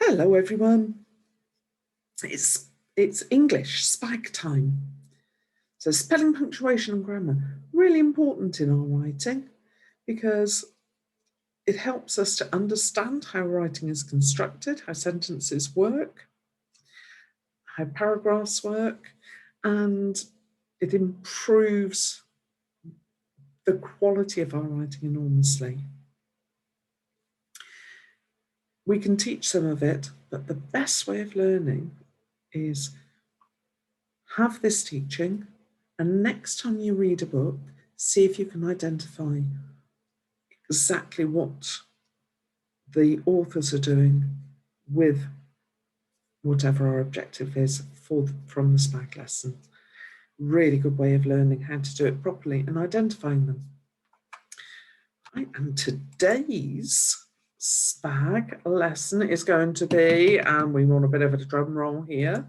Hello everyone, it's English SPAG time. So spelling, punctuation and grammar, really important in our writing because it helps us to understand how writing is constructed, how sentences work, how paragraphs work, and it improves the quality of our writing enormously. We can teach some of it, but the best way of learning is have this teaching, and next time you read a book, see if you can identify exactly what the authors are doing with whatever our objective is from the SPAG lesson. Really good way of learning how to do it properly and identifying them. Right, and today's SPAG lesson is going to be, and we want a bit of a drum roll here,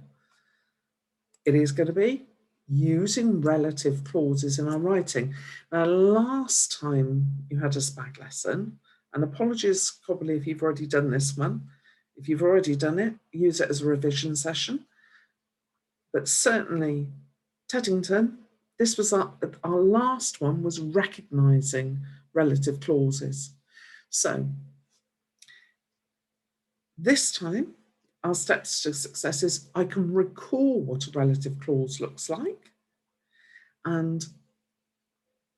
it is going to be using relative clauses in our writing. Now, last time you had a SPAG lesson, and apologies probably if you've already done this one. If you've already done it, use it as a revision session. But certainly, Teddington, this was our last one was recognising relative clauses. So this time, our steps to success is I can recall what a relative clause looks like. And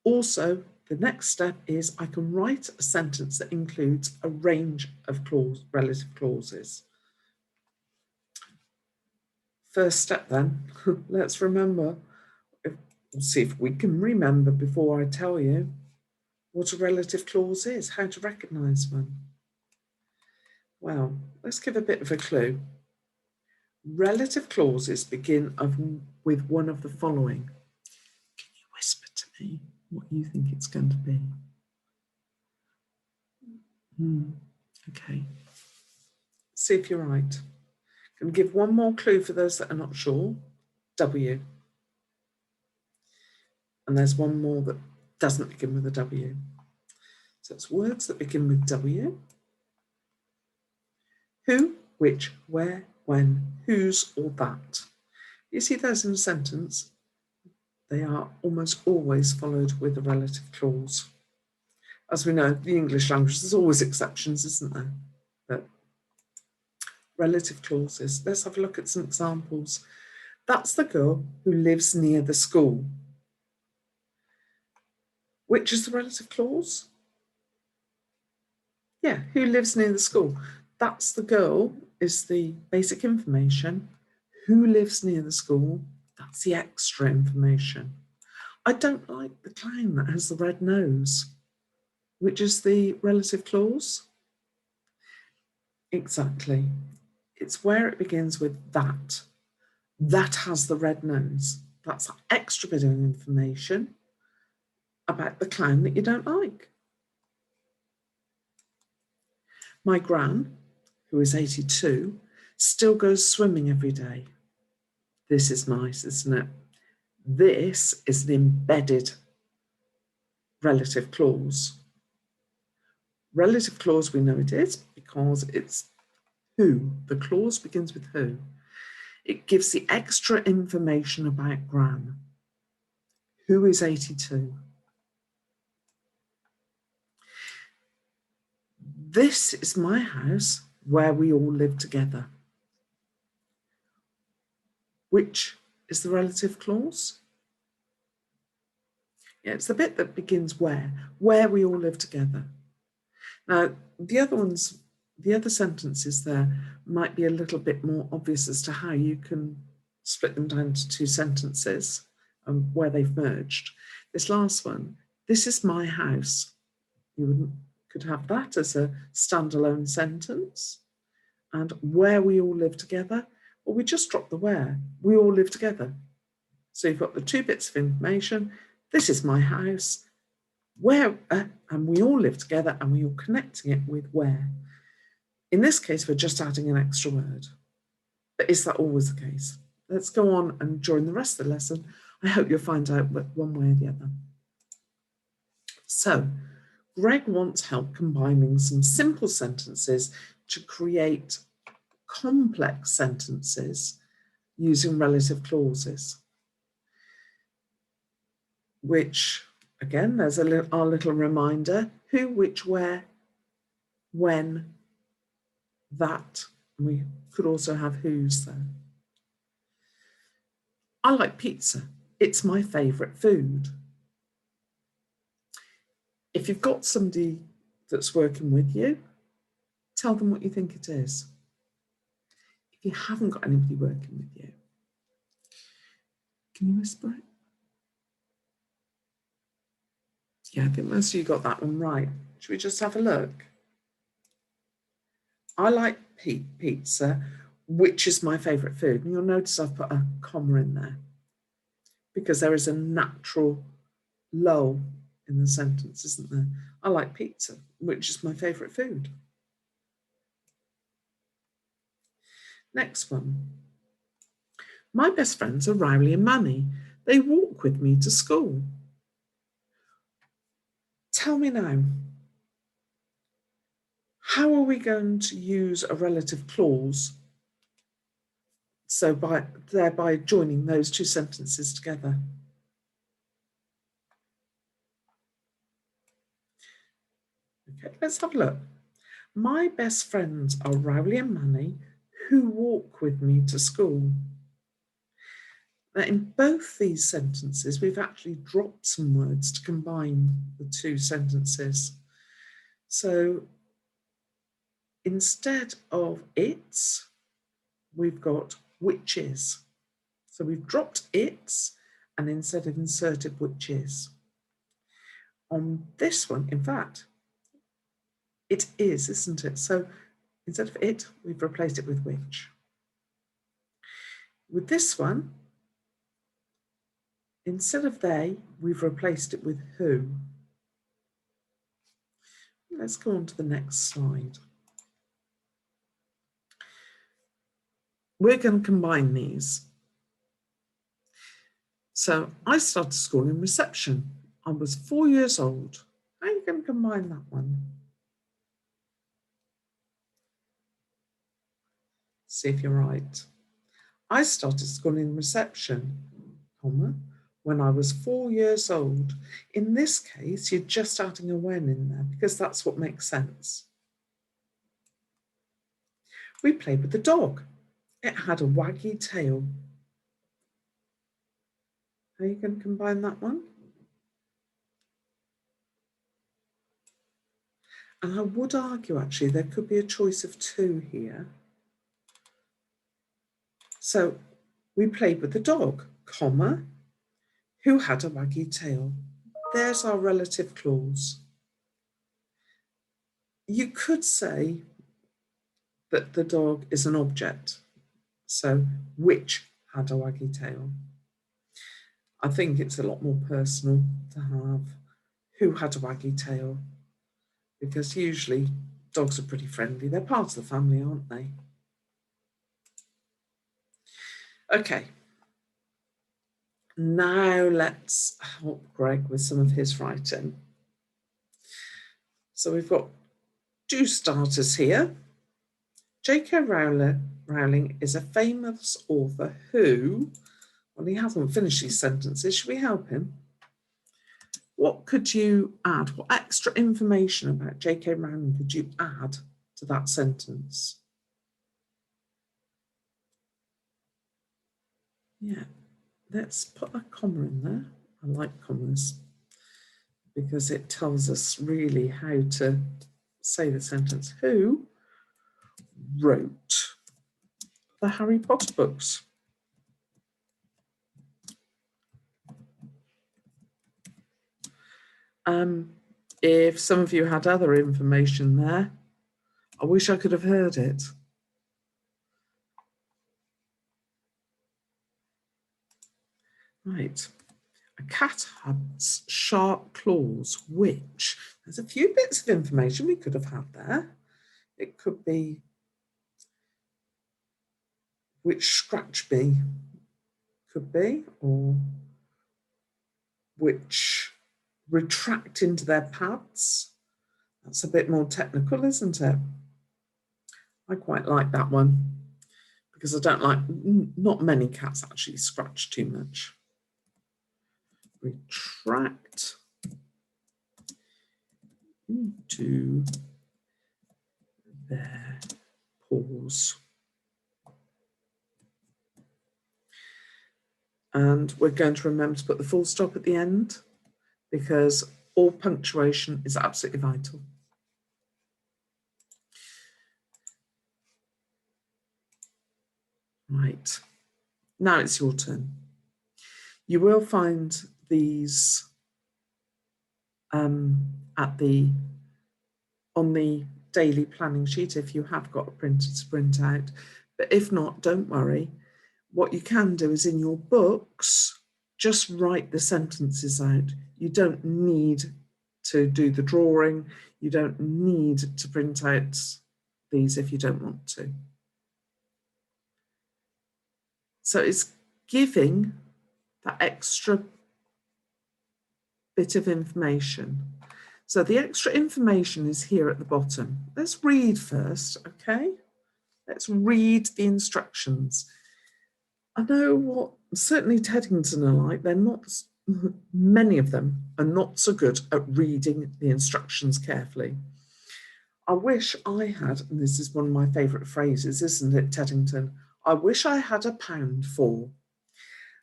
also, the next step is I can write a sentence that includes a range of relative clauses. First step then, let's remember, we'll see if we can remember before I tell you what a relative clause is, how to recognise one. Well, let's give a bit of a clue. Relative clauses begin with one of the following. Can you whisper to me what you think it's going to be? Okay. See if you're right. I'm going to give one more clue for those that are not sure. W. And there's one more that doesn't begin with a W. So it's words that begin with W. Who, which, where, when, whose, or that. You see those in a sentence? They are almost always followed with a relative clause. As we know, the English language, there's always exceptions, isn't there? But relative clauses. Let's have a look at some examples. That's the girl who lives near the school. Which is the relative clause? Yeah, who lives near the school? That's the girl is the basic information. Who lives near the school? That's the extra information. I don't like the clown that has the red nose. Which is the relative clause? Exactly. It's where it begins with that. That has the red nose. That's an extra bit of information about the clown that you don't like. My gran, who is 82, still goes swimming every day. This is nice, isn't it? This is an embedded relative clause. Relative clause, we know it is because it's who. The clause begins with who. It gives the extra information about gran. Who is 82? This is my house where we all live together. Which is the relative clause? Yeah, it's the bit that begins where we all live together. Now, the other sentences there might be a little bit more obvious as to how you can split them down to two sentences and where they've merged. This last one, this is my house. You could have that as a standalone sentence. And where we all live together, well, we just dropped the where. We all live together. So you've got the two bits of information. This is my house, where, and we all live together, and we're connecting it with where. In this case, we're just adding an extra word. But is that always the case? Let's go on and during the rest of the lesson, I hope you'll find out one way or the other. So, Greg wants help combining some simple sentences to create complex sentences using relative clauses, which, again, there's our little reminder: who, which, where, when, that. And we could also have whose there. I like pizza. It's my favourite food. If you've got somebody that's working with you, tell them what you think it is. If you haven't got anybody working with you, can you whisper it? Yeah, I think most of you got that one right. Should we just have a look? I like pizza, which is my favourite food. And you'll notice I've put a comma in there because there is a natural lull in the sentence, isn't there? I like pizza, which is my favourite food. Next one. My best friends are Rowley and Manny. They walk with me to school. Tell me now, how are we going to use a relative clause? So thereby joining those two sentences together. Okay, let's have a look. My best friends are Rowley and Manny, who walk with me to school. Now, in both these sentences, we've actually dropped some words to combine the two sentences. So instead of its, we've got which is. So we've dropped its and instead of inserted which is. On this one, in fact, it is, isn't it? So instead of it, we've replaced it with which. With this one, instead of they, we've replaced it with who. Let's go on to the next slide. We're going to combine these. So I started school in reception. I was 4 years old. How are you going to combine that one? See if you're right. I started school in reception, comma, when I was 4 years old. In this case, you're just adding a when in there because that's what makes sense. We played with the dog. It had a waggy tail. How are you going to combine that one? And I would argue, actually, there could be a choice of two here. So we played with the dog, comma, who had a waggy tail. There's our relative clause. You could say that the dog is an object. So which had a waggy tail. I think it's a lot more personal to have who had a waggy tail, because usually dogs are pretty friendly. They're part of the family, aren't they? Okay. Now let's help Greg with some of his writing. So we've got two starters here. J.K. Rowling is a famous author who, well, he hasn't finished these sentences. Should we help him? What could you add? What extra information about J.K. Rowling could you add to that sentence? Yeah, let's put a comma in there. I like commas because it tells us really how to say the sentence. Who wrote the Harry Potter books? If some of you had other information there, I wish I could have heard it. Right. A cat has sharp claws, which, there's a few bits of information we could have had there. It could be which scratch me, could be, or which retract into their pads. That's a bit more technical, isn't it? I quite like that one. because I don't like, not many cats actually scratch too much. Retract into their paws. And we're going to remember to put the full stop at the end because all punctuation is absolutely vital. Right, now it's your turn. You will find these on the daily planning sheet if you have got a printer to print out. But if not, don't worry. What you can do is in your books, just write the sentences out. You don't need to do the drawing. You don't need to print out these if you don't want to. So it's giving that extra bit of information. So the extra information is here at the bottom. Let's read first, okay? Let's read the instructions. I know what certainly Teddington are like. They're not, many of them are not so good at reading the instructions carefully. I wish I had, and this is one of my favourite phrases, isn't it, Teddington? I wish I had £1 for.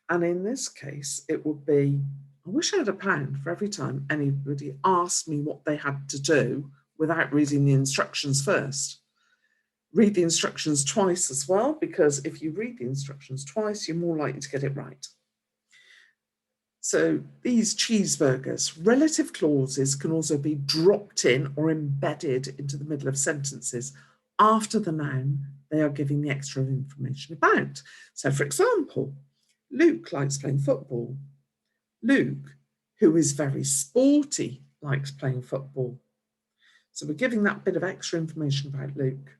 And in this case, it would be, I wish I had £1 for every time anybody asked me what they had to do without reading the instructions first. Read the instructions twice as well, because if you read the instructions twice, you're more likely to get it right. So these cheeseburgers, relative clauses can also be dropped in or embedded into the middle of sentences after the noun they are giving the extra information about. So for example, Luke likes playing football. Luke, who is very sporty, likes playing football. So we're giving that bit of extra information about Luke.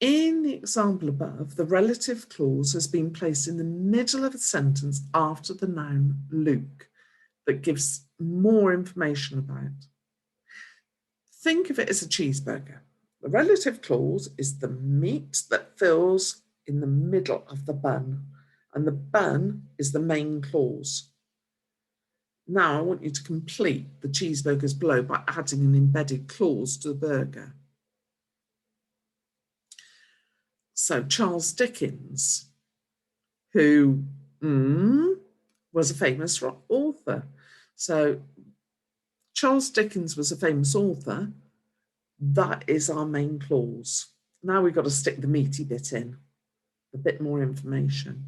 In the example above, the relative clause has been placed in the middle of a sentence after the noun Luke that gives more information about. Think of it as a cheeseburger. The relative clause is the meat that fills in the middle of the bun, and the bun is the main clause. Now I want you to complete the cheeseburgers below by adding an embedded clause to the burger. So Charles Dickens, who was a famous author. So Charles Dickens was a famous author. That is our main clause. Now we've got to stick the meaty bit in, a bit more information.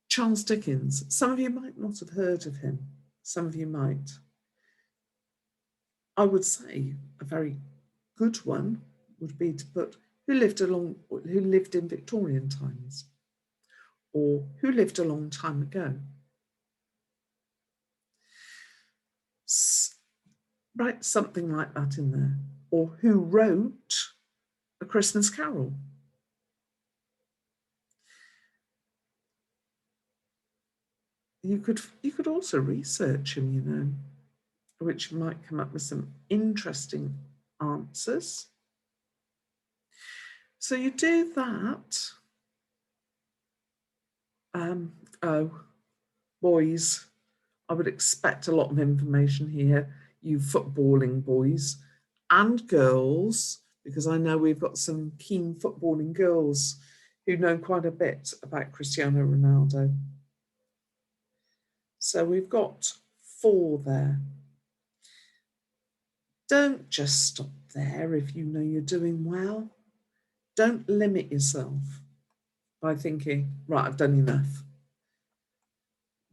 Charles Dickens, some of you might not have heard of him. Some of you might. I would say a very good one would be to put who lived in Victorian times, or who lived a long time ago. Write something like that in there. Or who wrote A Christmas Carol. You could also research him, you know, which might come up with some interesting answers. So you do that. Oh, boys, I would expect a lot of information here, you footballing boys and girls, because I know we've got some keen footballing girls who know quite a bit about Cristiano Ronaldo. So we've got 4 there. Don't just stop there if you know you're doing well. Don't limit yourself by thinking, right, I've done enough.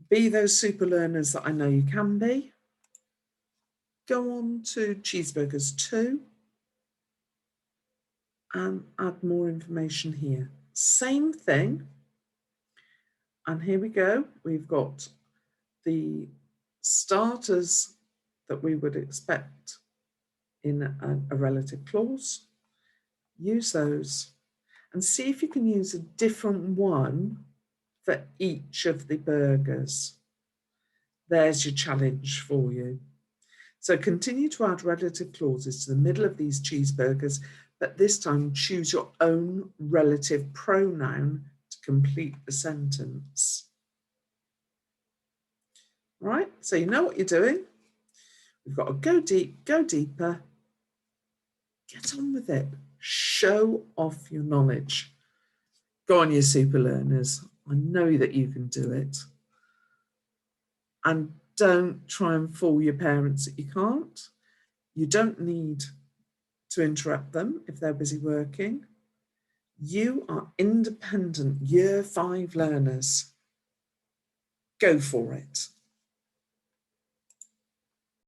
Be those super learners that I know you can be. Go on to cheeseburgers 2 and add more information here. Same thing. And here we go. We've got the starters that we would expect in a relative clause. Use those and see if you can use a different one for each of the burgers. There's your challenge for you. So continue to add relative clauses to the middle of these cheeseburgers, but this time choose your own relative pronoun to complete the sentence. Right, so you know what you're doing. We've got to go deep, go deeper. Get on with it. Show off your knowledge. Go on, you super learners. I know that you can do it. And don't try and fool your parents that you can't. You don't need to interrupt them if they're busy working. You are independent Year 5 learners. Go for it.